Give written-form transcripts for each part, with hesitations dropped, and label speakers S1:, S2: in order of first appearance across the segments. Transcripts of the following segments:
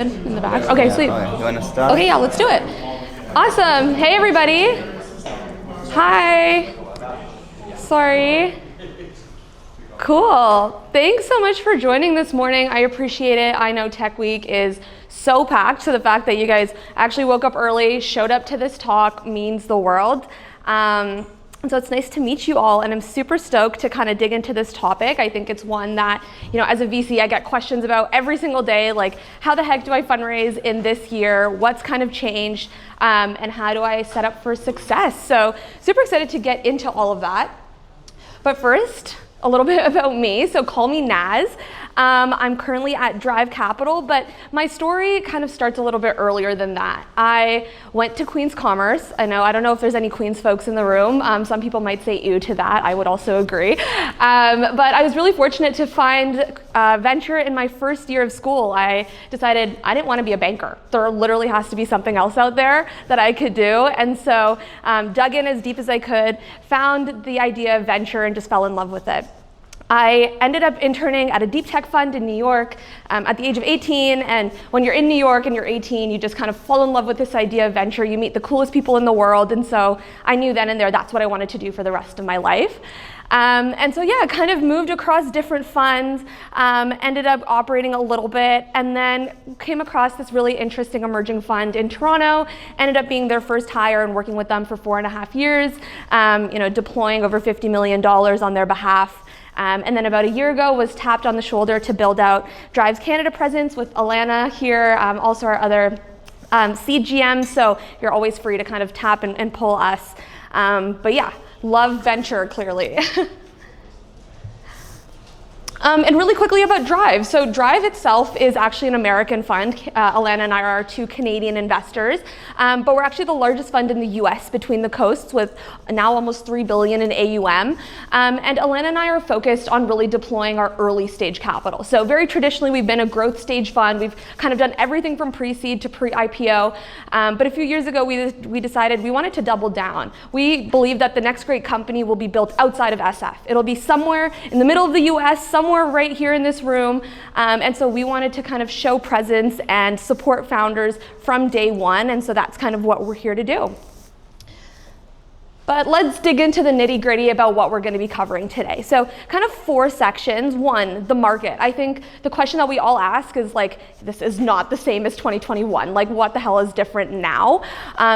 S1: In the back. Okay, sweet.
S2: Okay, you want to start?
S1: Okay, yeah, let's do it. Awesome. Hey, everybody. Hi. Sorry. Cool. Thanks so much for joining this morning. I appreciate it. I know Tech Week is so packed, so the fact that you guys actually woke up early, showed up to this talk means the world. And so it's nice to meet you all, and I'm super stoked to kind of dig into this topic. I think it's one that, as a VC, I get questions about every single day, like how the heck do I fundraise in this year? What's kind of changed? And how do I set up for success? So super excited to get into all of that. But first, a little bit about me. So call me Naz. I'm currently at Drive Capital, but my story kind of starts a little bit earlier than that. I went to Queen's Commerce. I don't know if there's any Queen's folks in the room. Some people might say ew to that. I would also agree. But I was really fortunate to find venture in my first year of school. I decided I didn't want to be a banker. There literally has to be something else out there that I could do. And so dug in as deep as I could, found the idea of venture and just fell in love with it. I ended up interning at a deep tech fund in New York at the age of 18, and when you're in New York and you're 18, you just kind of fall in love with this idea of venture. You meet the coolest people in the world, and so I knew then and there that's what I wanted to do for the rest of my life. And so yeah, kind of moved across different funds, ended up operating a little bit, and then came across this really interesting emerging fund in Toronto, ended up being their first hire and working with them for 4.5 years, deploying over $50 million on their behalf. And then about a year ago was tapped on the shoulder to build out Drive's Canada presence with Alana here, also our other CGM, so you're always free to kind of tap and pull us. But yeah, love venture, clearly. And really quickly about Drive. So Drive itself is actually an American fund. Alana and I are two Canadian investors, but we're actually the largest fund in the US between the coasts with now almost $3 billion in AUM. And Alana and I are focused on really deploying our early stage capital. So very traditionally, we've been a growth stage fund. We've kind of done everything from pre-seed to pre-IPO. But a few years ago, we decided we wanted to double down. We believe that the next great company will be built outside of SF. It'll be somewhere in the middle of the US, somewhere right here in this room, and so we wanted to kind of show presence and support founders from day one, and so that's kind of what we're here to do. But let's dig into the nitty-gritty about what we're going to be covering today. So kind of 4 sections. 1, the market. I think the question that we all ask is like, this is not the same as 2021. Like, what the hell is different now?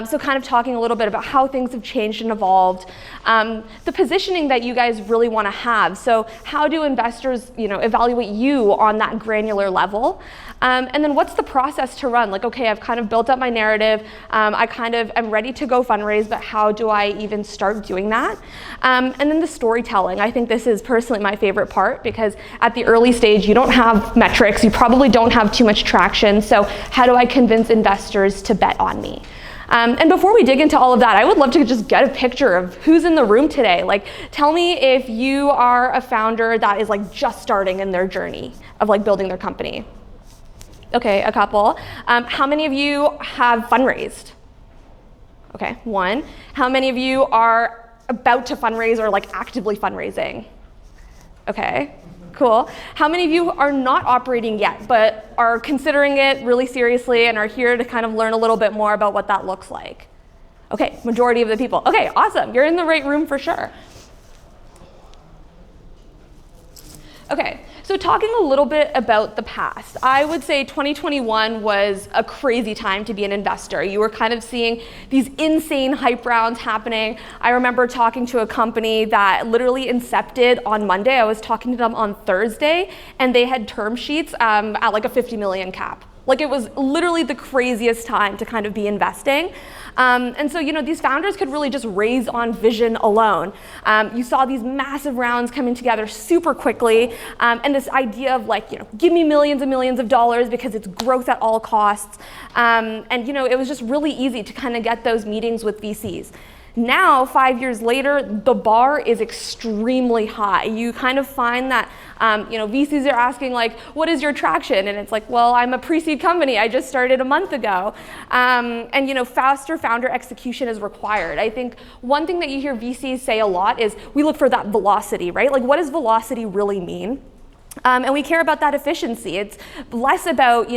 S1: So kind of talking a little bit about how things have changed and evolved. The positioning that you guys really want to have. So how do investors, evaluate you on that granular level? And then what's the process to run? Like, okay, I've kind of built up my narrative. I kind of am ready to go fundraise, but how do I even start doing that? And then the storytelling. I think this is personally my favorite part because at the early stage, you don't have metrics. You probably don't have too much traction. So how do I convince investors to bet on me? And before we dig into all of that, I would love to just get a picture of who's in the room today. Like, tell me if you are a founder that is like just starting in their journey of like building their company. Okay, a couple. How many of you have fundraised? Okay, 1. How many of you are about to fundraise or like actively fundraising? Okay, cool. How many of you are not operating yet, but are considering it really seriously and are here to kind of learn a little bit more about what that looks like? Okay, majority of the people. Okay, awesome. You're in the right room for sure. Okay, so talking a little bit about the past, I would say 2021 was a crazy time to be an investor. You were kind of seeing these insane hype rounds happening. I remember talking to a company that literally incepted on Monday. I was talking to them on Thursday, and they had term sheets at like a 50 million cap. Like, it was literally the craziest time to kind of be investing. And so, these founders could really just raise on vision alone. You saw these massive rounds coming together super quickly. And this idea of like, give me millions and millions of dollars because it's growth at all costs. And it was just really easy to kind of get those meetings with VCs. Now, 5 years later, the bar is extremely high. You kind of find that, VCs are asking like, what is your traction? And it's like, well, I'm a pre-seed company. I just started a month ago. And faster founder execution is required. I think one thing that you hear VCs say a lot is we look for that velocity, right? Like, what does velocity really mean? And we care about that efficiency. It's less about,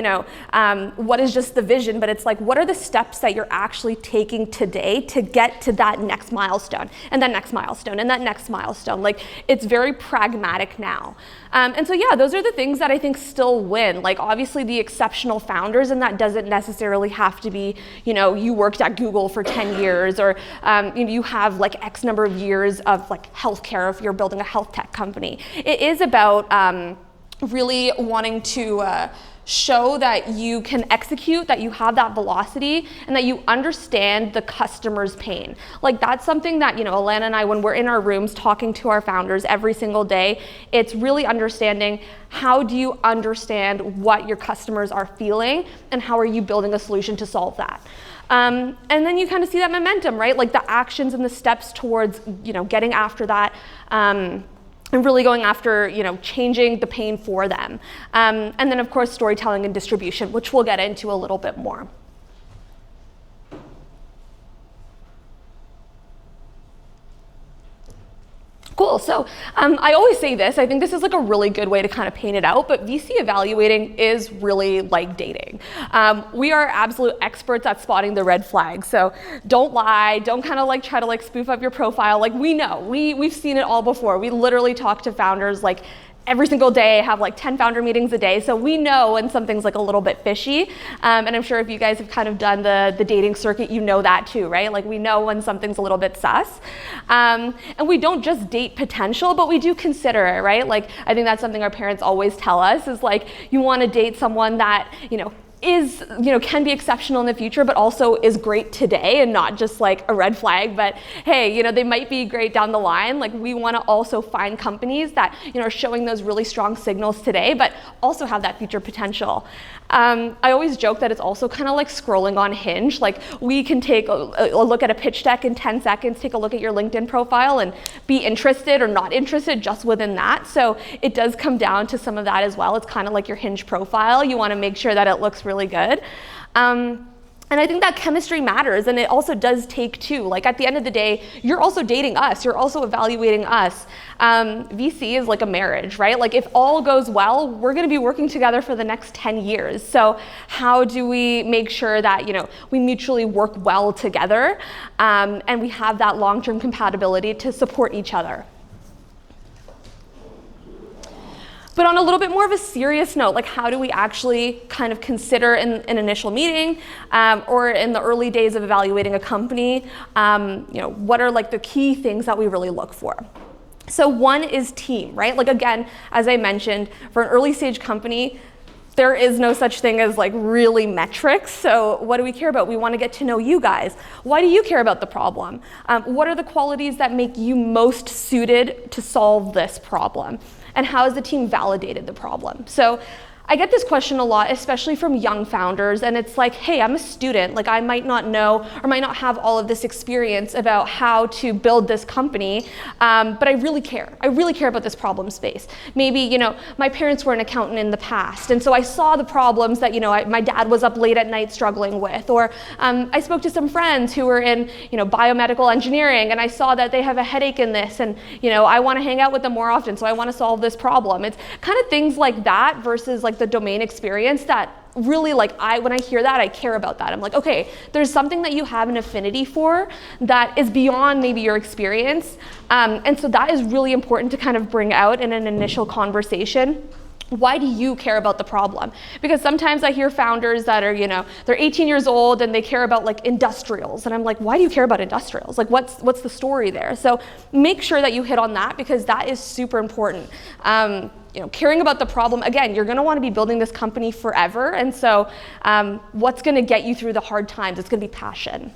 S1: what is just the vision, but it's like, what are the steps that you're actually taking today to get to that next milestone, and that next milestone, and that next milestone. Like, it's very pragmatic now. And so, yeah, those are the things that I think still win. Like, obviously the exceptional founders, and that doesn't necessarily have to be, you worked at Google for 10 years, or you have like X number of years of like healthcare if you're building a health tech company. It is about really wanting to show that you can execute, that you have that velocity, and that you understand the customer's pain. Like, that's something that, Alana and I, when we're in our rooms talking to our founders every single day, it's really understanding, how do you understand what your customers are feeling, and how are you building a solution to solve that? And then you kind of see that momentum, right? Like the actions and the steps towards, getting after that, and really going after, changing the pain for them. And then, of course, storytelling and distribution, which we'll get into a little bit more. Cool, so I always say this, I think this is like a really good way to kind of paint it out, but VC evaluating is really like dating. We are absolute experts at spotting the red flags, so don't lie, don't kind of like try to like spoof up your profile. Like, we know, we've seen it all before. We literally talk to founders like every single day, have like 10 founder meetings a day. So we know when something's like a little bit fishy. And I'm sure if you guys have kind of done the dating circuit, you know that too, right? Like, we know when something's a little bit sus. And we don't just date potential, but we do consider it, right? Like, I think that's something our parents always tell us, is like, you want to date someone that, is, can be exceptional in the future, but also is great today, and not just like a red flag, but hey, they might be great down the line. Like, we want to also find companies that, are showing those really strong signals today, but also have that future potential. I always joke that it's also kind of like scrolling on Hinge. Like, we can take a look at a pitch deck in 10 seconds, take a look at your LinkedIn profile, and be interested or not interested just within that. So it does come down to some of that as well. It's kind of like your Hinge profile. You want to make sure that it looks really good. And I think that chemistry matters, and it also does take two. Like, at the end of the day, you're also dating us, you're also evaluating us. VC is like a marriage, right? Like, if all goes well, we're gonna be working together for the next 10 years. So how do we make sure that, we mutually work well together, and we have that long-term compatibility to support each other? But on a little bit more of a serious note, like, how do we actually kind of consider in an initial meeting, or in the early days of evaluating a company, what are like the key things that we really look for? So one is team, right? Like, again, as I mentioned, for an early stage company, there is no such thing as like really metrics. So what do we care about? We want to get to know you guys. Why do you care about the problem? What are the qualities that make you most suited to solve this problem? And how has the team validated the problem? So I get this question a lot, especially from young founders, and it's like, hey, I'm a student, like, I might not know or might not have all of this experience about how to build this company, but I really care. I really care about this problem space. Maybe, my parents were an accountant in the past, and so I saw the problems that, my dad was up late at night struggling with, or I spoke to some friends who were in, biomedical engineering, and I saw that they have a headache in this, and, I want to hang out with them more often, so I want to solve this problem. It's kind of things like that versus like the domain experience that really, like, when I hear that, I care about that. I'm like, okay, there's something that you have an affinity for that is beyond maybe your experience. And so that is really important to kind of bring out in an initial conversation. Why do you care about the problem? Because sometimes I hear founders that are, they're 18 years old and they care about like industrials. And I'm like, why do you care about industrials? Like, what's the story there? So make sure that you hit on that, because that is super important. Caring about the problem, again, you're gonna wanna be building this company forever. And so what's gonna get you through the hard times? It's gonna be passion.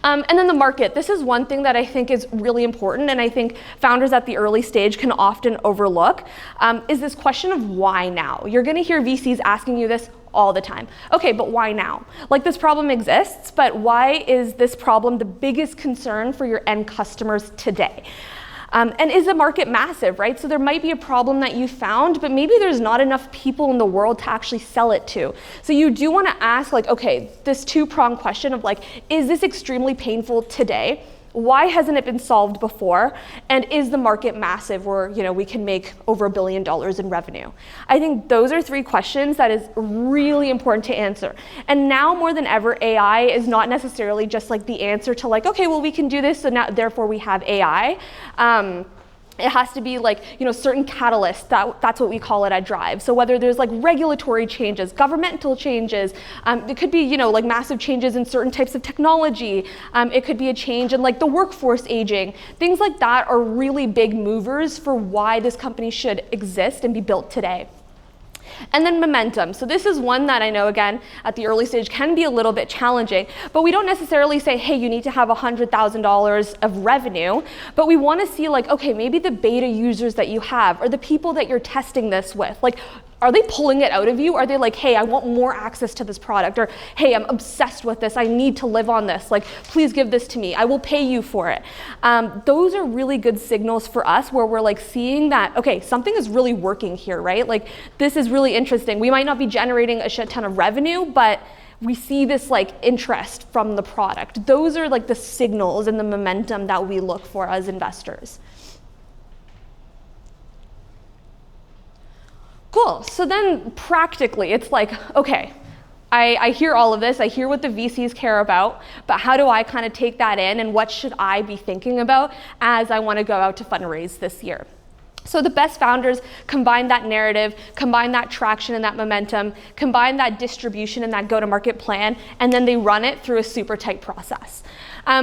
S1: And then the market. This is one thing that I think is really important, and I think founders at the early stage can often overlook, is this question of why now? You're gonna hear VCs asking you this all the time. Okay, but why now? Like, this problem exists, but why is this problem the biggest concern for your end customers today? And is the market massive, right? So there might be a problem that you found, but maybe there's not enough people in the world to actually sell it to. So you do want to ask, like, okay, this two-pronged question of like, is this extremely painful today? Why hasn't it been solved before? And is the market massive where we can make over $1 billion in revenue? I think those are 3 questions that is really important to answer. And now more than ever, AI is not necessarily just like the answer to like, okay, well we can do this, so now therefore we have AI. It has to be like, certain catalysts, that's what we call it at Drive. So whether there's like regulatory changes, governmental changes, it could be, like massive changes in certain types of technology. It could be a change in like the workforce aging. Things like that are really big movers for why this company should exist and be built today. And then momentum. So this is one that I know, again, at the early stage can be a little bit challenging, but we don't necessarily say, hey, you need to have $100,000 of revenue, but we want to see like, okay, maybe the beta users that you have or the people that you're testing this with, like, are they pulling it out of you? Are they like, hey, I want more access to this product? Or, hey, I'm obsessed with this. I need to live on this. Like, please give this to me. I will pay you for it. Those are really good signals for us where we're like seeing that, okay, something is really working here, right? Like, this is really interesting. We might not be generating a shit ton of revenue, but we see this like interest from the product. Those are like the signals and the momentum that we look for as investors. Cool, so then practically it's like, okay, I hear all of this, I hear what the VCs care about, but how do I kind of take that in and what should I be thinking about as I want to go out to fundraise this year? So the best founders combine that narrative, combine that traction and that momentum, combine that distribution and that go-to-market plan, and then they run it through a super tight process.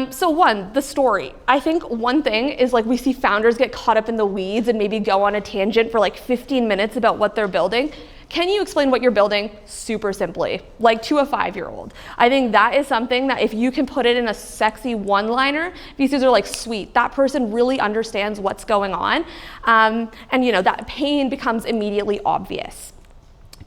S1: So one, the story. I think one thing is like we see founders get caught up in the weeds and maybe go on a tangent for like 15 minutes about what they're building. Can you explain what you're building super simply, like to a 5-year-old? I think that is something that if you can put it in a sexy one-liner, VCs are like, sweet, that person really understands what's going on. And that pain becomes immediately obvious.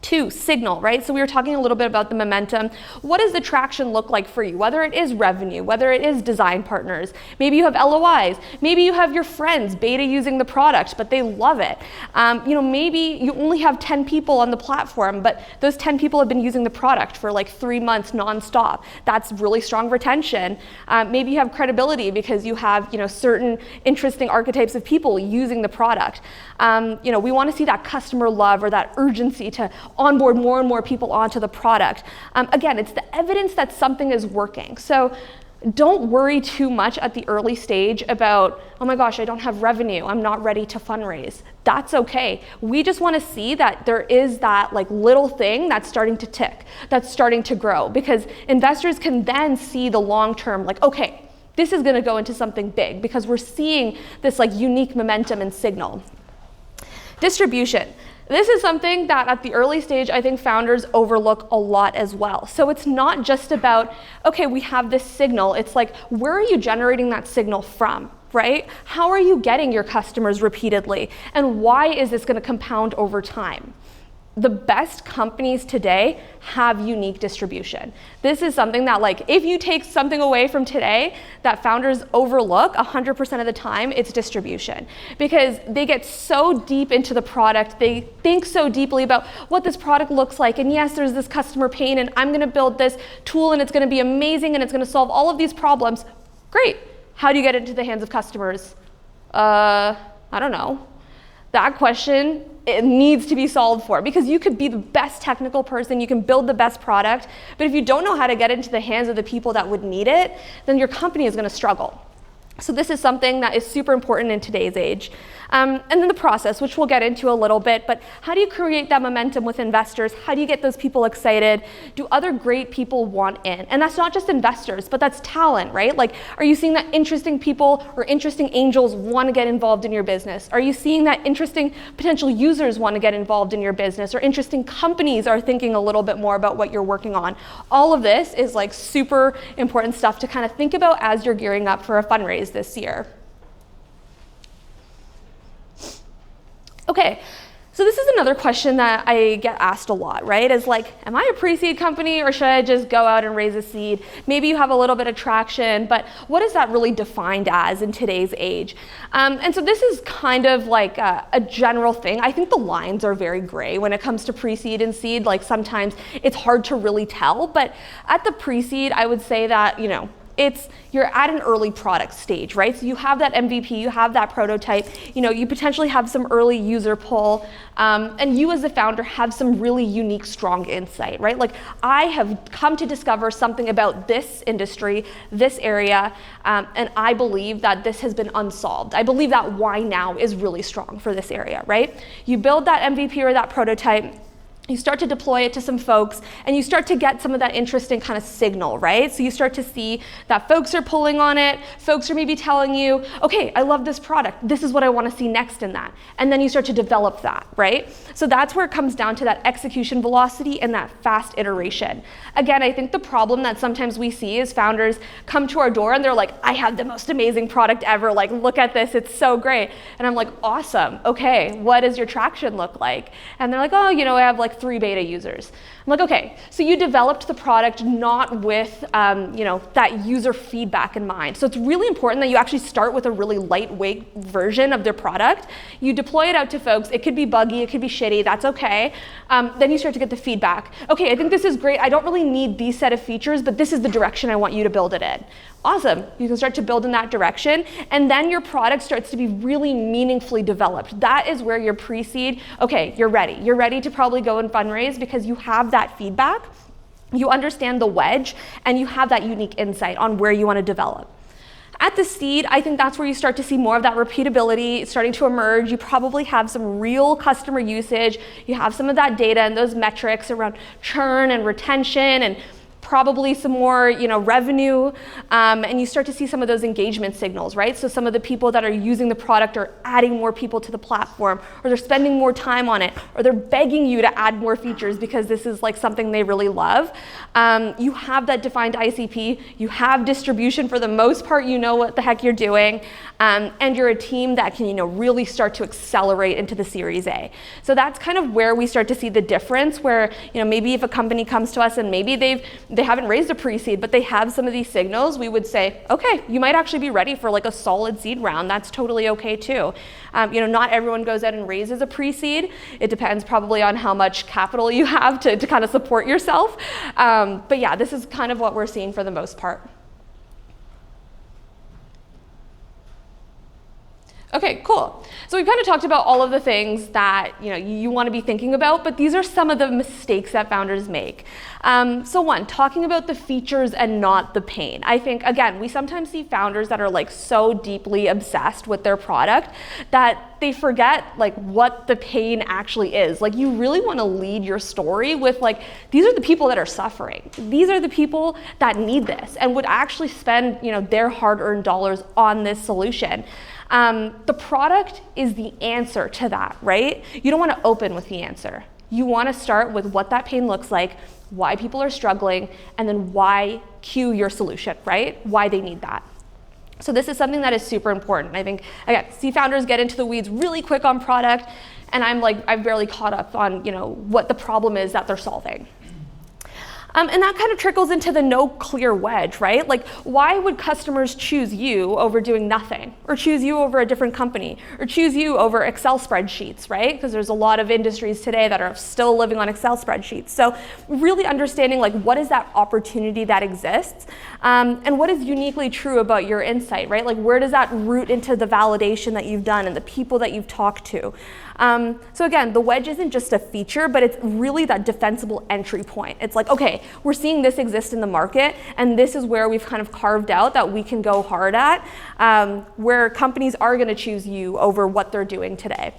S1: 2, signal, right? So we were talking a little bit about the momentum. What does the traction look like for you? Whether it is revenue, whether it is design partners, maybe you have LOIs, maybe you have your friends beta using the product, but they love it. Maybe you only have 10 people on the platform, but those 10 people have been using the product for like 3 months nonstop. That's really strong retention. Maybe you have credibility because you have, certain interesting archetypes of people using the product. We want to see that customer love or that urgency to onboard more and more people onto the product. Again, it's the evidence that something is working. So don't worry too much at the early stage about, oh my gosh, I don't have revenue, I'm not ready to fundraise. That's okay. We just want to see that there is that like little thing that's starting to tick, that's starting to grow, because investors can then see the long term, like, okay, this is going to go into something big because we're seeing this like unique momentum and signal. Distribution. This is something that at the early stage, I think founders overlook a lot as well. So it's not just about, okay, we have this signal. It's like, where are you generating that signal from, right? How are you getting your customers repeatedly? And why is this going to compound over time? The best companies today have unique distribution. This is something that, like, if you take something away from today that founders overlook 100% of the time, it's distribution. Because they get so deep into the product, they think so deeply about what this product looks like, and yes, there's this customer pain, and I'm gonna build this tool, and it's gonna be amazing, and it's gonna solve all of these problems. Great. How do you get it into the hands of customers? I don't know. That question, it needs to be solved for, because you could be the best technical person, you can build the best product, but if you don't know how to get it into the hands of the people that would need it, then your company is going to struggle. So this is something that is super important in today's age. And then the process, which we'll get into a little bit, but how do you create that momentum with investors? How do you get those people excited? Do other great people want in? And that's not just investors, but that's talent, right? Like, are you seeing that interesting people or interesting angels want to get involved in your business? Are you seeing that interesting potential users want to get involved in your business, or interesting companies are thinking a little bit more about what you're working on? All of this is like super important stuff to kind of think about as you're gearing up for a fundraise this year. Okay, so this is another question that I get asked a lot, right? Is like, am I a pre-seed company, or should I just go out and raise a seed? Maybe you have a little bit of traction, but what is that really defined as in today's age? And so this is kind of like a general thing. I think the lines are very gray when it comes to pre-seed and seed. Like, sometimes it's hard to really tell, but at the pre-seed, I would say that, you're at an early product stage, right? So you have that MVP, you have that prototype, you potentially have some early user pull, and you as a founder have some really unique, strong insight, right? Like, I have come to discover something about this industry, this area, and I believe that this has been unsolved. I believe that why now is really strong for this area, right? You build that MVP or that prototype, you start to deploy it to some folks, and you start to get some of that interesting kind of signal, right? So you start to see that folks are pulling on it, folks are maybe telling you, okay, I love this product, this is what I want to see next in that. And then you start to develop that, right? So that's where it comes down to that execution velocity and that fast iteration. Again, I think the problem that sometimes we see is founders come to our door and they're like, I have the most amazing product ever, like, look at this, it's so great. And I'm like, awesome, okay, what does your traction look like? And they're like, oh, I have like 3 beta users. I'm like, okay, so you developed the product not with that user feedback in mind. So it's really important that you actually start with a really lightweight version of their product. You deploy it out to folks. It could be buggy, it could be shitty, that's okay. Then you start to get the feedback. Okay, I think this is great. I don't really need these set of features, but this is the direction I want you to build it in. Awesome, you can start to build in that direction, and then your product starts to be really meaningfully developed. That is where your pre-seed, okay, you're ready. You're ready to probably go and fundraise because you have that feedback, you understand the wedge, and you have that unique insight on where you want to develop. At the seed, I think that's where you start to see more of that repeatability starting to emerge. You probably have some real customer usage. You have some of that data and those metrics around churn and retention and probably some more revenue, and you start to see some of those engagement signals, right? So some of the people that are using the product are adding more people to the platform, or they're spending more time on it, or they're begging you to add more features because this is like something they really love. You have that defined ICP, you have distribution for the most part, you know what the heck you're doing, and you're a team that can really start to accelerate into the Series A. So that's kind of where we start to see the difference, where maybe if a company comes to us and maybe they haven't raised a pre-seed, but they have some of these signals, we would say, okay, you might actually be ready for like a solid seed round. That's totally okay too. Not everyone goes out and raises a pre-seed. It depends probably on how much capital you have to kind of support yourself. But yeah, this is kind of what we're seeing for the most part. Okay, cool. So we've kind of talked about all of the things that you want to be thinking about, but these are some of the mistakes that founders make. So one, talking about the features and not the pain. I think, again, we sometimes see founders that are like so deeply obsessed with their product that they forget like what the pain actually is. Like, you really want to lead your story with like, these are the people that are suffering. These are the people that need this and would actually spend their hard-earned dollars on this solution. The product is the answer to that, right? You don't want to open with the answer. You want to start with what that pain looks like, why people are struggling, and then why cue your solution, right? Why they need that. So this is something that is super important. I think, again, see founders get into the weeds really quick on product, and I've barely caught up on what the problem is that they're solving. And that kind of trickles into the no clear wedge, right? Like, why would customers choose you over doing nothing, or choose you over a different company, or choose you over Excel spreadsheets, right? Because there's a lot of industries today that are still living on Excel spreadsheets. So really understanding like, what is that opportunity that exists, and what is uniquely true about your insight, right? Like, where does that root into the validation that you've done and the people that you've talked to? So again, the wedge isn't just a feature, but it's really that defensible entry point. It's like, okay, we're seeing this exist in the market, and this is where we've kind of carved out that we can go hard at, where companies are going to choose you over what they're doing today.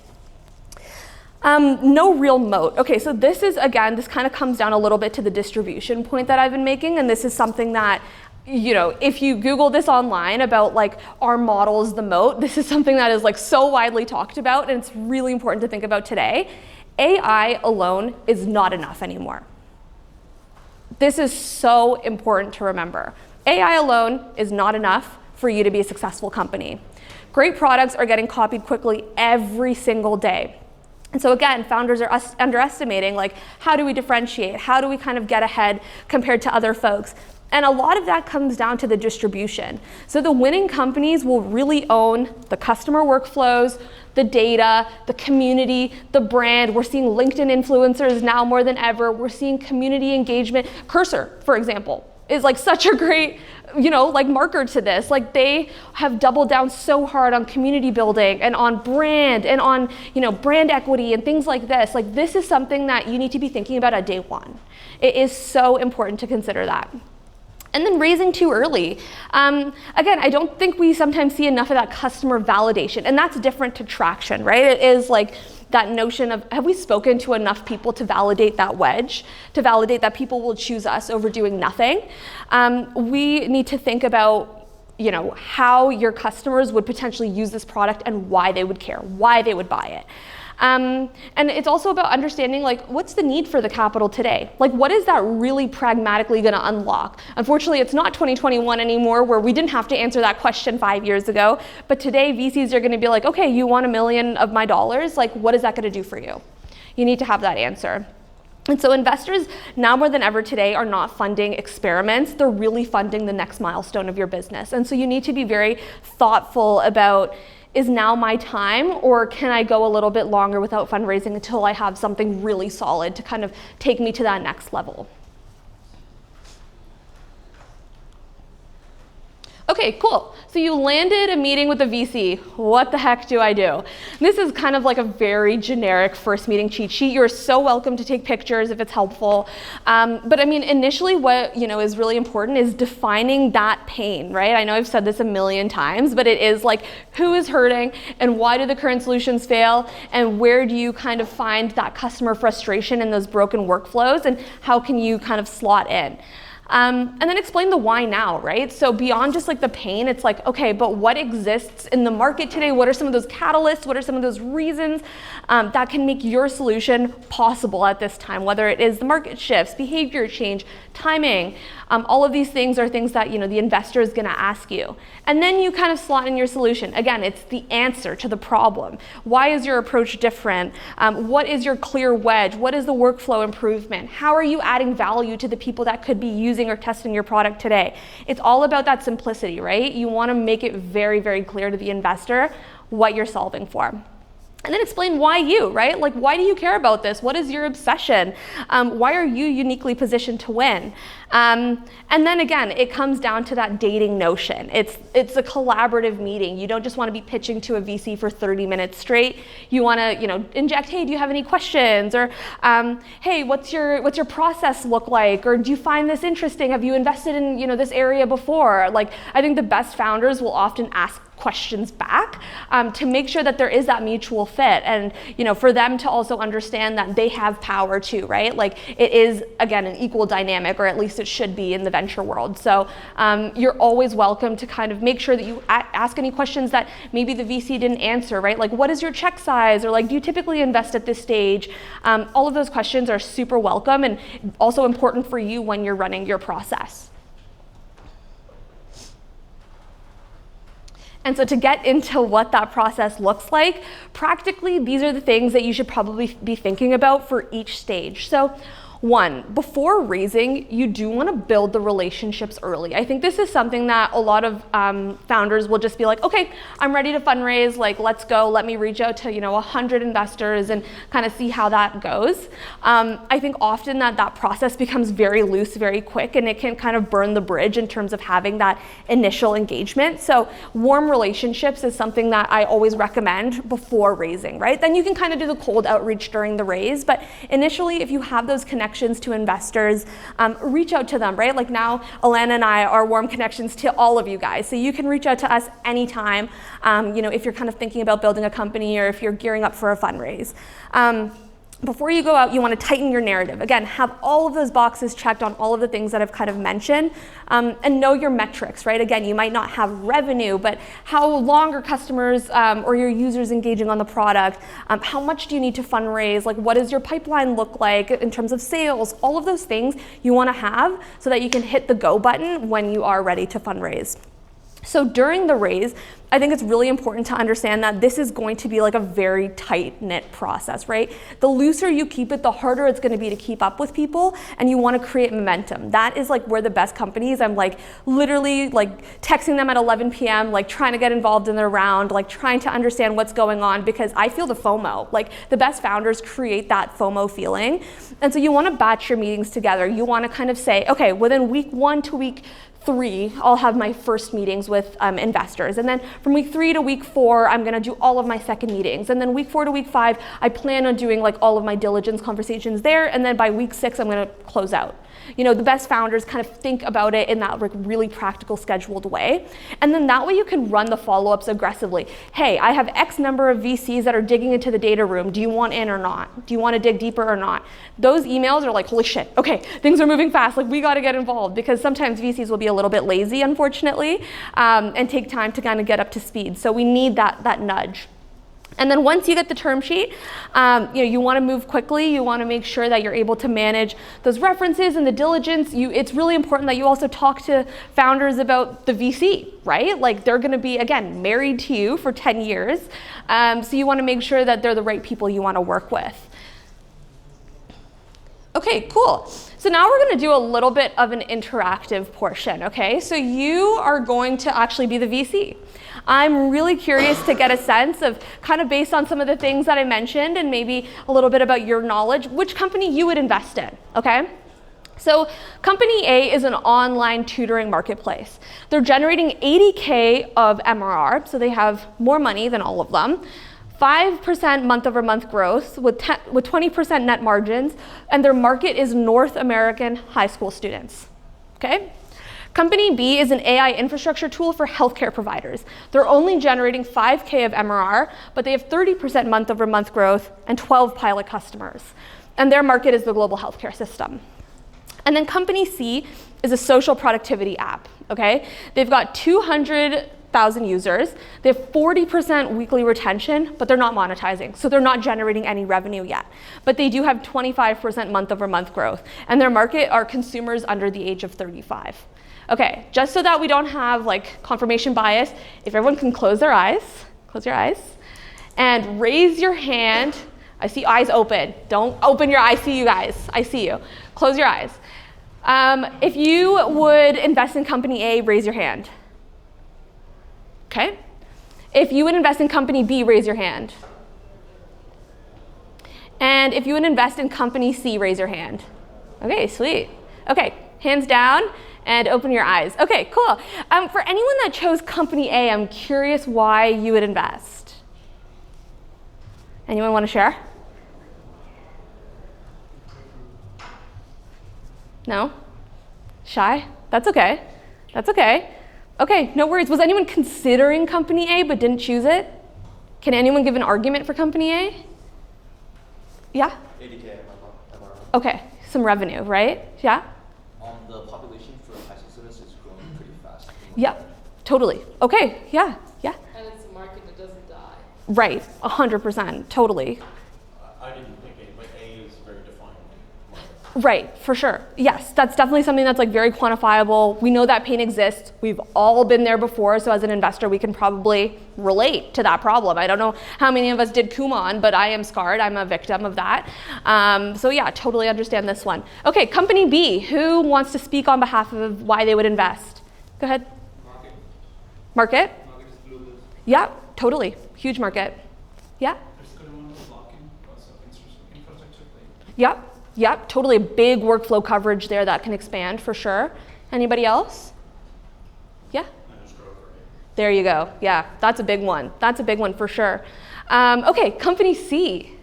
S1: No real moat. Okay, so this is, again, this kind of comes down a little bit to the distribution point that I've been making, and this is something that if you Google this online about like, our model is the moat, this is something that is like so widely talked about, and it's really important to think about today. AI alone is not enough anymore. This is so important to remember. AI alone is not enough for you to be a successful company. Great products are getting copied quickly every single day. And so again, founders are underestimating like, how do we differentiate? How do we kind of get ahead compared to other folks? And a lot of that comes down to the distribution. So the winning companies will really own the customer workflows, the data, the community, the brand. We're seeing LinkedIn influencers now more than ever. We're seeing community engagement. Cursor, for example, is like such a great, like marker to this. Like they have doubled down so hard on community building and on brand and on, brand equity and things like this. Like this is something that you need to be thinking about at day one. It is so important to consider that. And then raising too early. Again, I don't think we sometimes see enough of that customer validation, and that's different to traction, right? It is like that notion of, have we spoken to enough people to validate that wedge, to validate that people will choose us over doing nothing? We need to think about, how your customers would potentially use this product and why they would care, why they would buy it. And it's also about understanding, like, what's the need for the capital today? Like, what is that really pragmatically going to unlock? Unfortunately, it's not 2021 anymore, where we didn't have to answer that question 5 years ago. But today, VCs are going to be like, okay, you want $1 million of my dollars? Like, what is that going to do for you? You need to have that answer. And so investors, now more than ever today, are not funding experiments. They're really funding the next milestone of your business. And so you need to be very thoughtful about, is now my time, or can I go a little bit longer without fundraising until I have something really solid to kind of take me to that next level? Okay, cool. So you landed a meeting with a VC. What the heck do I do? This is kind of like a very generic first meeting cheat sheet. You're so welcome to take pictures if it's helpful. But I mean, initially what is really important is defining that pain, right? I know I've said this a million times, but it is like, who is hurting and why do the current solutions fail? And where do you kind of find that customer frustration in those broken workflows, and how can you kind of slot in? And then explain the why now, right? So beyond just like the pain, it's like, okay, but what exists in the market today? What are some of those catalysts? What are some of those reasons that can make your solution possible at this time? Whether it is the market shifts, behavior change, timing, all of these things are things that the investor is gonna ask you. And then you kind of slot in your solution. Again, it's the answer to the problem. Why is your approach different? What is your clear wedge? What is the workflow improvement? How are you adding value to the people that could be using or testing your product today? It's all about that simplicity, right? You wanna make it very, very clear to the investor what you're solving for. And then explain why you, right? Like, why do you care about this? What is your obsession? Why are you uniquely positioned to win? And then again, it comes down to that dating notion. It's a collaborative meeting. You don't just want to be pitching to a VC for 30 minutes straight. You want to, inject, hey, do you have any questions? Or, hey, what's your process look like? Or do you find this interesting? Have you invested in, this area before? Like, I think the best founders will often ask questions back to make sure that there is that mutual fit, and for them to also understand that they have power too, right? Like, it is, again, an equal dynamic, or at least it should be in the venture world. So you're always welcome to kind of make sure that you ask any questions that maybe the VC didn't answer, right? Like, what is your check size? Or like, do you typically invest at this stage? All of those questions are super welcome and also important for you when you're running your process. And so to get into what that process looks like, practically, these are the things that you should probably be thinking about for each stage. So 1, before raising, you do want to build the relationships early. I think this is something that a lot of founders will just be like, okay, I'm ready to fundraise, like, let's go, let me reach out to 100 investors and kind of see how that goes. I think often that process becomes very loose very quick, and it can kind of burn the bridge in terms of having that initial engagement. So warm relationships is something that I always recommend before raising, right? Then you can kind of do the cold outreach during the raise, but initially, if you have those connections to investors, reach out to them, right? Like, now Alana and I are warm connections to all of you guys, so you can reach out to us anytime, if you're kind of thinking about building a company, or if you're gearing up for a fundraise. Before you go out, you want to tighten your narrative. Again, have all of those boxes checked on all of the things that I've kind of mentioned, and know your metrics, right? Again, you might not have revenue, but how long are customers or your users engaging on the product? How much do you need to fundraise? Like, what does your pipeline look like in terms of sales? All of those things you want to have so that you can hit the go button when you are ready to fundraise. So during the raise, I think it's really important to understand that this is going to be like a very tight-knit process, right? The looser you keep it, the harder it's going to be to keep up with people, and you want to create momentum. That is like where the best companies, I'm like literally like texting them at 11 p.m., like trying to get involved in their round, like trying to understand what's going on, because I feel the FOMO. Like the best founders create that FOMO feeling. And so you want to batch your meetings together. You want to kind of say, okay, within week 1 to week 3, I'll have my first meetings with investors. And then from week 3 to week 4, I'm gonna do all of my second meetings. And then week 4 to week 5, I plan on doing like all of my diligence conversations there. And then by week 6, I'm gonna close out. You know, the best founders kind of think about it in that like really practical, scheduled way. And then that way you can run the follow-ups aggressively. Hey, I have X number of VCs that are digging into the data room. Do you want in or not? Do you want to dig deeper or not? Those emails are like, holy shit, okay, things are moving fast. Like we got to get involved, because sometimes VCs will be a little bit lazy, unfortunately, and take time to kind of get up to speed. So we need that nudge. And then once you get the term sheet, you want to move quickly. You want to make sure that you're able to manage those references and the diligence. It's really important that you also talk to founders about the VC, right? Like they're going to be, again, married to you for 10 years. So you want to make sure that they're the right people you want to work with. Okay, cool. So now we're going to do a little bit of an interactive portion, okay? So you are going to actually be the VC. I'm really curious to get a sense of, kind of based on some of the things that I mentioned and maybe a little bit about your knowledge, which company you would invest in, okay? So company A is an online tutoring marketplace. They're generating 80K of MRR, so they have more money than all of them. 5% month-over-month growth with 20% net margins, and their market is North American high school students, okay? Company B is an AI infrastructure tool for healthcare providers. They're only generating 5K of MRR, but they have 30% month-over-month growth and 12 pilot customers. And their market is the global healthcare system. And then company C is a social productivity app, okay? They've got 200,000 users. They have 40% weekly retention, but they're not monetizing. So they're not generating any revenue yet. But they do have 25% month-over-month growth. And their market are consumers under the age of 35. Okay, just so that we don't have like confirmation bias, if everyone can close their eyes, and raise your hand. I see eyes open. Don't open your eyes. I see you guys. I see you. Close your eyes. If you would invest in company A, raise your hand. Okay. If you would invest in company B, raise your hand. And if you would invest in company C, raise your hand. Okay, sweet. Okay, hands down. And open your eyes. Okay, cool. For anyone that chose company A, I'm curious why you would invest. Anyone want to share? No? Shy? That's okay. That's okay. Okay, no worries. Was anyone considering company A but didn't choose it? Can anyone give an argument for company A? Yeah?
S2: 80K MRR.
S1: Okay, some revenue, right? Yeah?
S2: The population for high school students is growing pretty fast.
S1: Yeah, totally. Okay, yeah.
S3: And it's a market that doesn't die.
S1: Right, 100%, totally.
S4: I didn't pick A, but A is very defined market.
S1: Right, for sure. Yes, that's definitely something that's like very quantifiable. We know that pain exists. We've all been there before, so as an investor, we can probably relate to that problem. I don't know how many of us did Kumon, but I am scarred. I'm a victim of that. So yeah, totally understand this one. Okay, company B, who wants to speak on behalf of why they would invest? Go ahead. Market?
S4: Market is global.
S1: Yeah, totally. Huge market. Yeah?
S4: There's good amount of blocking because of infrastructure play.
S1: Yep, totally. A big workflow coverage there that can expand for sure. Anybody else? Yeah? There you go. Yeah, that's a big one. That's a big one for sure. Okay, company C.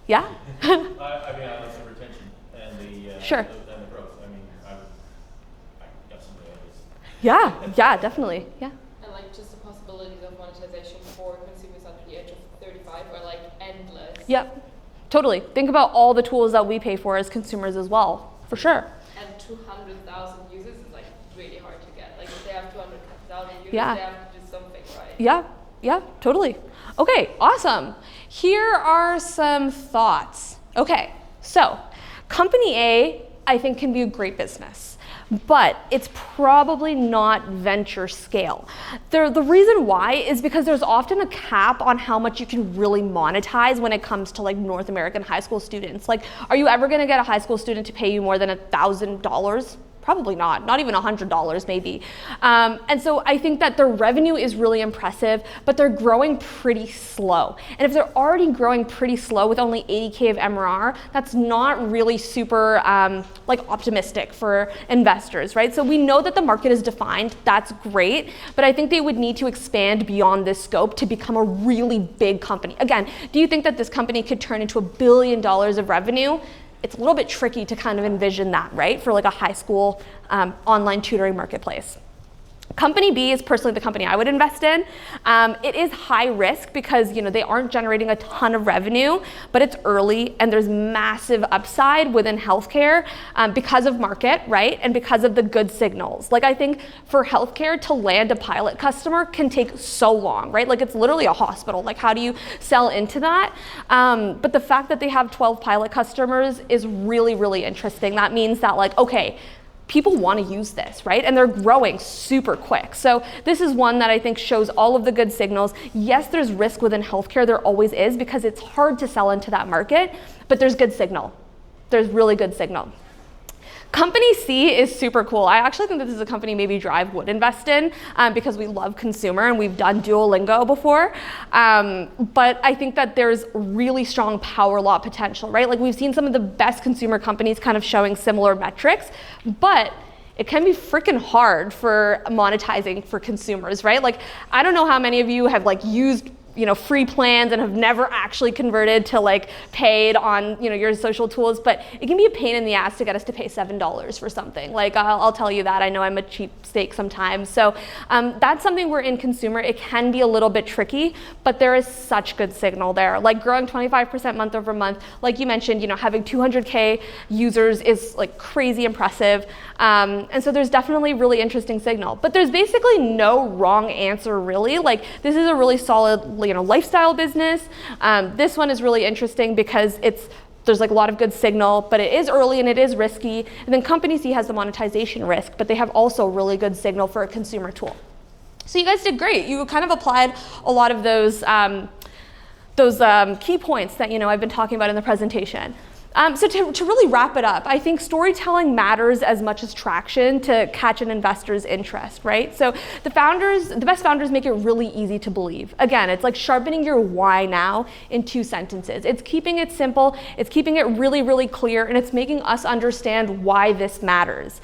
S1: Yeah?
S4: I mean, I like the retention and the
S1: sure.
S4: And the growth. I mean, I got somebody else.
S1: Yeah, definitely. Yeah.
S3: And like just the possibilities of monetization for consumers under the age of 35 are like endless.
S1: Yep. Totally. Think about all the tools that we pay for as consumers as well, for sure.
S3: And 200,000 users is like really hard to get. Like if they have 200,000 users,
S1: Yeah.
S3: they have to do something, right?
S1: Yeah, totally. Okay, awesome. Here are some thoughts. Okay, so company A I think can be a great business, but it's probably not venture scale. The reason why is because there's often a cap on how much you can really monetize when it comes to like North American high school students. Like, are you ever gonna get a high school student to pay you more than $1,000? Probably not even $100 maybe. And so I think that their revenue is really impressive, but they're growing pretty slow. And if they're already growing pretty slow with only 80K of MRR, that's not really super like optimistic for investors, right? So we know that the market is defined, that's great, but I think they would need to expand beyond this scope to become a really big company. Again, do you think that this company could turn into $1 billion of revenue? It's a little bit tricky to kind of envision that, right? For like a high school online tutoring marketplace. Company B is personally the company I would invest in. It is high risk because they aren't generating a ton of revenue, but it's early and there's massive upside within healthcare because of market, right? And because of the good signals. Like I think for healthcare to land a pilot customer can take so long, right? Like it's literally a hospital. Like how do you sell into that? But the fact that they have 12 pilot customers is really, really interesting. That means that like, okay, people want to use this, right? And they're growing super quick. So this is one that I think shows all of the good signals. Yes, there's risk within healthcare, there always is, because it's hard to sell into that market, but there's good signal. There's really good signal. Company C is super cool. I actually think that this is a company maybe Drive would invest in because we love consumer and we've done Duolingo before. But I think that there's really strong power law potential, right? Like we've seen some of the best consumer companies kind of showing similar metrics, but it can be freaking hard for monetizing for consumers, right? Like I don't know how many of you have like used free plans and have never actually converted to like paid on your social tools, but it can be a pain in the ass to get us to pay $7 for something. Like I'll tell you that. I know I'm a cheapskate sometimes. So that's something where in consumer it can be a little bit tricky, but there is such good signal there. Like growing 25% month over month, like you mentioned, having 200K users is like crazy impressive. And so there's definitely really interesting signal, but there's basically no wrong answer really. Like this is a really solid lifestyle business. This one is really interesting because there's like a lot of good signal, but it is early and it is risky. And then company C has the monetization risk, but they have also really good signal for a consumer tool. So you guys did great. You kind of applied a lot of those key points that I've been talking about in the presentation. So to really wrap it up, I think storytelling matters as much as traction to catch an investor's interest, right? So the best founders make it really easy to believe. Again, it's like sharpening your why now in 2 sentences. It's keeping it simple, it's keeping it really, really clear, and it's making us understand why this matters.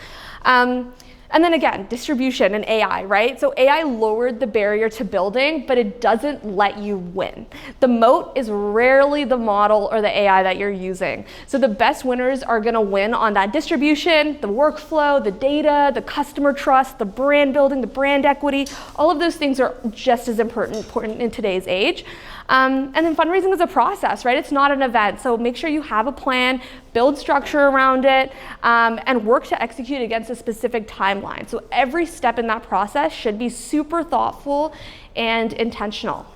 S1: And then again, distribution and AI, right? So AI lowered the barrier to building, but it doesn't let you win. The moat is rarely the model or the AI that you're using. So the best winners are gonna win on that distribution, the workflow, the data, the customer trust, the brand building, the brand equity. All of those things are just as important in today's age. And then fundraising is a process, right? It's not an event. So make sure you have a plan, build structure around it, and work to execute against a specific timeline. So every step in that process should be super thoughtful and intentional.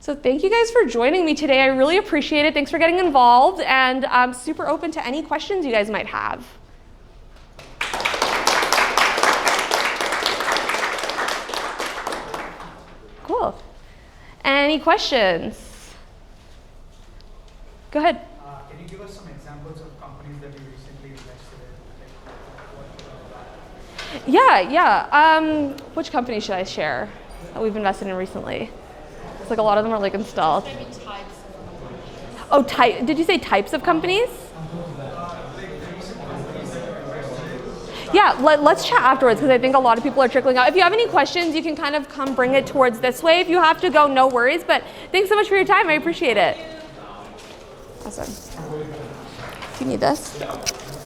S1: So thank you guys for joining me today. I really appreciate it. Thanks for getting involved, and I'm super open to any questions you guys might have. Cool. Any questions? Go ahead.
S5: Can you give us some examples of companies that you recently invested in?
S1: Yeah. Which company should I share that we've invested in recently? It's like a lot of them are like installed.
S3: Maybe types of companies.
S1: Oh, did you say types of companies? Yeah, let's chat afterwards because I think a lot of people are trickling out. If you have any questions, you can kind of come bring it towards this way. If you have to go, no worries. But thanks so much for your time. I appreciate it. Awesome. Do you need this?